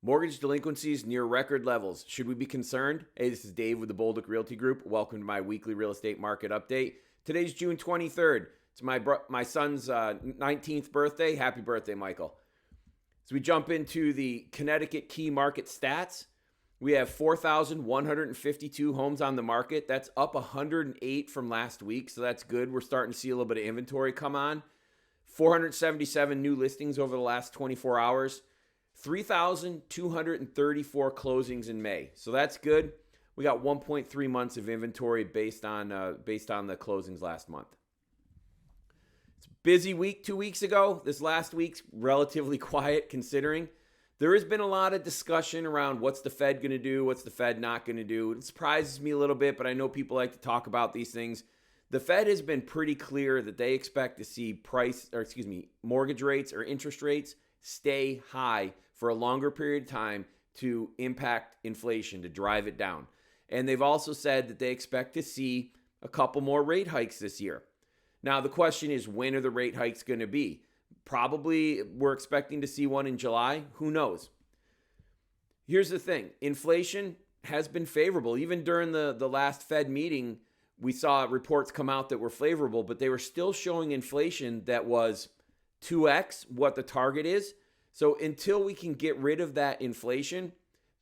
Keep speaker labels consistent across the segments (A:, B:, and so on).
A: Mortgage delinquencies near record levels. Should we be concerned? Hey, this is Dave with the Bolduc Realty Group. Welcome to my weekly real estate market update. Today's June 23rd. It's my son's 19th birthday. Happy birthday, Michael. As we jump into the Connecticut key market stats, we have 4,152 homes on the market. That's up 108 from last week, so that's good. We're starting to see a little bit of inventory come on. 477 new listings over the last 24 hours. 3,234 closings in May. So that's good. We got 1.3 months of inventory based on the closings last month. It's a busy week 2 weeks ago. This last week's relatively quiet considering. There has been a lot of discussion around what's the Fed going to do, what's the Fed not going to do. It surprises me a little bit, but I know people like to talk about these things. The Fed has been pretty clear that they expect to see mortgage rates or interest rates stay high for a longer period of time to impact inflation, to drive it down. And they've also said that they expect to see a couple more rate hikes this year. Now, the question is, when are the rate hikes going to be? Probably we're expecting to see one in July. Who knows? Here's the thing. Inflation has been favorable. Even during the last Fed meeting, we saw reports come out that were favorable, but they were still showing inflation that was 2x what the target is. So until we can get rid of that inflation,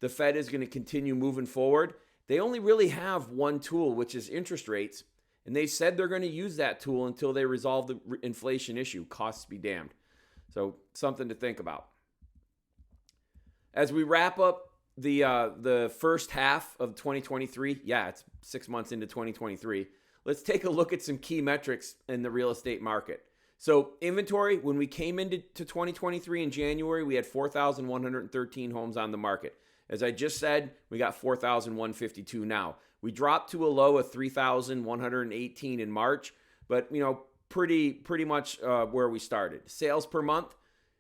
A: the Fed is going to continue moving forward. They only really have one tool, which is interest rates. And they said they're going to use that tool until they resolve the inflation issue. Costs be damned. So something to think about. As we wrap up the first half of 2023, it's 6 months into 2023, let's take a look at some key metrics in the real estate market. So inventory, when we came into 2023 in January, we had 4,113 homes on the market. As I just said, we got 4,152 now. We dropped to a low of 3,118 in March, but pretty much where we started. Sales per month,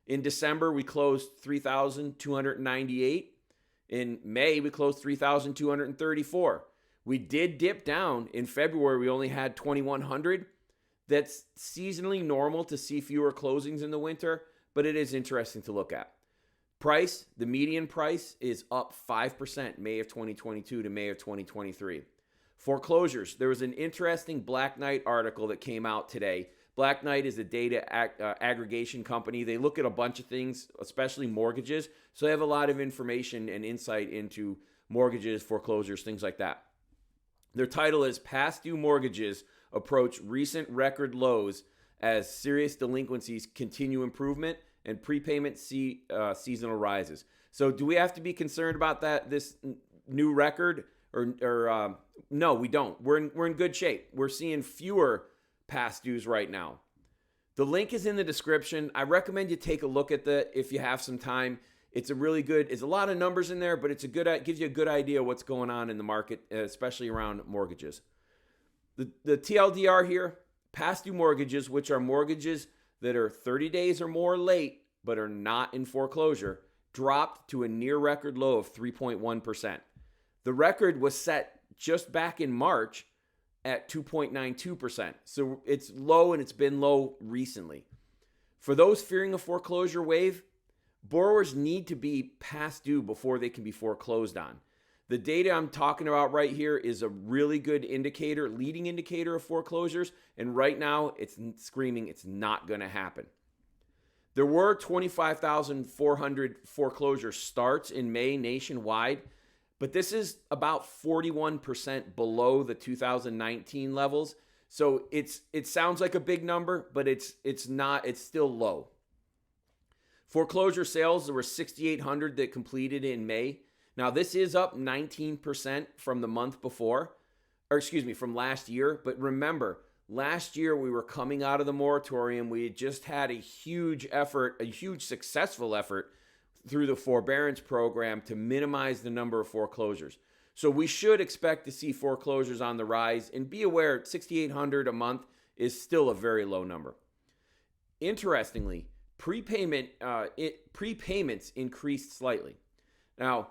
A: in December we closed 3,298. In May we closed 3,234. We did dip down. In February we only had 2,100. That's seasonally normal to see fewer closings in the winter, but it is interesting to look at. Price, the median price is up 5% May of 2022 to May of 2023. Foreclosures, there was an interesting Black Knight article that came out today. Black Knight is a data aggregation company. They look at a bunch of things, especially mortgages, so they have a lot of information and insight into mortgages, foreclosures, things like that. Their title is Past Due Mortgages Approach Recent Record Lows as Serious Delinquencies Continue Improvement and Prepayment Seasonal Rises. So do we have to be concerned about this new record? Or no, we don't. We're in good shape. We're seeing fewer past dues right now. The link is in the description. I recommend you take a look at if you have some time. It's a lot of numbers in there, but it gives you a good idea of what's going on in the market, especially around mortgages. The TLDR here, past due mortgages, which are mortgages that are 30 days or more late but are not in foreclosure, dropped to a near record low of 3.1%. The record was set just back in March at 2.92%. So it's low, and it's been low recently. For those fearing a foreclosure wave, borrowers need to be past due before they can be foreclosed on. The data I'm talking about right here is a really good indicator, leading indicator of foreclosures, and right now it's screaming it's not going to happen. There were 25,400 foreclosure starts in May nationwide, but this is about 41% below the 2019 levels. So it sounds like a big number, but it's not. It's still low. Foreclosure sales, there were 6,800 that completed in May. Now, this is up 19% from the month before, from last year. But remember, last year we were coming out of the moratorium. We had just had a huge successful effort through the forbearance program to minimize the number of foreclosures. So we should expect to see foreclosures on the rise. And be aware, 6,800 a month is still a very low number. Interestingly, prepayments increased slightly. Now,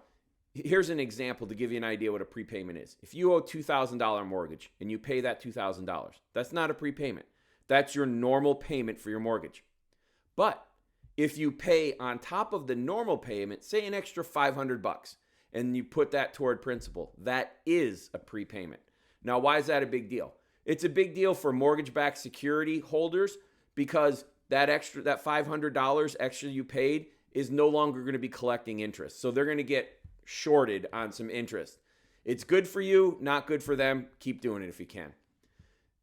A: here's an example to give you an idea what a prepayment is. If you owe a $2,000 mortgage and you pay that $2,000, that's not a prepayment. That's your normal payment for your mortgage. But If you pay on top of the normal payment, say an extra $500, and you put that toward principal, that is a prepayment. Now, why is that a big deal? It's a big deal for mortgage-backed security holders because that $500 extra you paid is no longer going to be collecting interest. So they're going to get shorted on some interest. It's good for you, not good for them. Keep doing it if you can.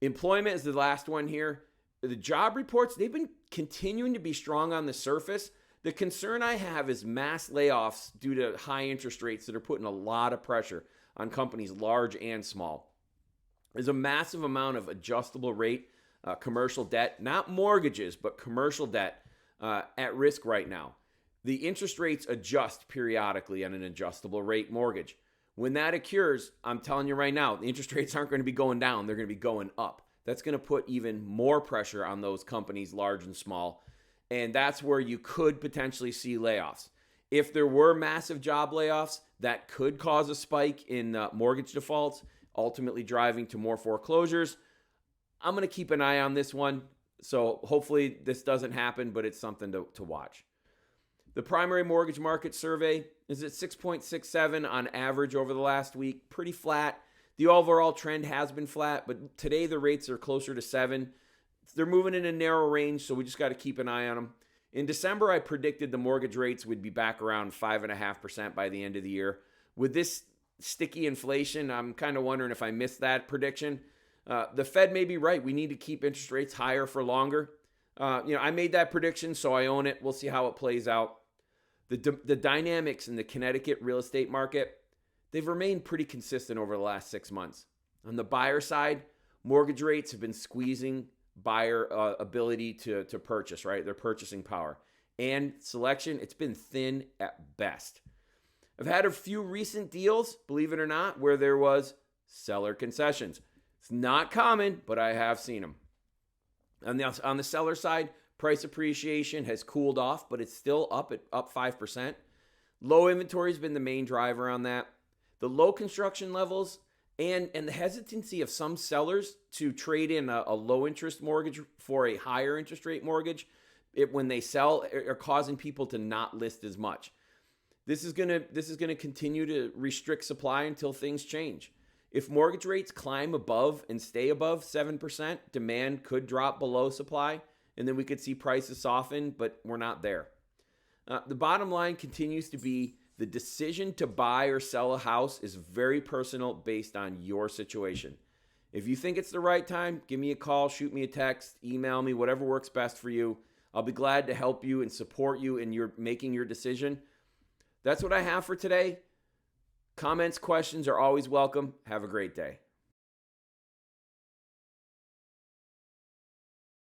A: Employment is the last one here. The job reports, they've been continuing to be strong on the surface. The concern I have is mass layoffs due to high interest rates that are putting a lot of pressure on companies large and small. There's a massive amount of adjustable rate commercial debt, not mortgages, but commercial debt at risk right now. The interest rates adjust periodically on an adjustable rate mortgage. When that occurs, I'm telling you right now, the interest rates aren't going to be going down. They're going to be going up. That's going to put even more pressure on those companies, large and small. And that's where you could potentially see layoffs. If there were massive job layoffs, that could cause a spike in mortgage defaults, ultimately driving to more foreclosures. I'm going to keep an eye on this one. So hopefully this doesn't happen, but it's something to watch. The primary mortgage market survey is at 6.67 on average over the last week. Pretty flat. The overall trend has been flat, but today the rates are closer to 7. They're moving in a narrow range, so we just got to keep an eye on them. In December, I predicted the mortgage rates would be back around 5.5% by the end of the year. With this sticky inflation, I'm kind of wondering if I missed that prediction. The Fed may be right. We need to keep interest rates higher for longer. I made that prediction, so I own it. We'll see how it plays out. The dynamics in the Connecticut real estate market, they've remained pretty consistent over the last 6 months. On the buyer side, mortgage rates have been squeezing buyer ability to purchase, right? Their purchasing power. And selection, it's been thin at best. I've had a few recent deals, believe it or not, where there was seller concessions. It's not common, but I have seen them. On the seller side, price appreciation has cooled off, but it's still up 5%. Low inventory has been the main driver on that. The low construction levels and the hesitancy of some sellers to trade in a low interest mortgage for a higher interest rate mortgage when they sell are causing people to not list as much. This is going to continue to restrict supply until things change. If mortgage rates climb above and stay above 7%, demand could drop below supply, and then we could see prices soften, but we're not there. The bottom line continues to be the decision to buy or sell a house is very personal based on your situation. If you think it's the right time, give me a call, shoot me a text, email me, whatever works best for you. I'll be glad to help you and support you in your making your decision. That's what I have for today. Comments, questions are always welcome. Have a great day.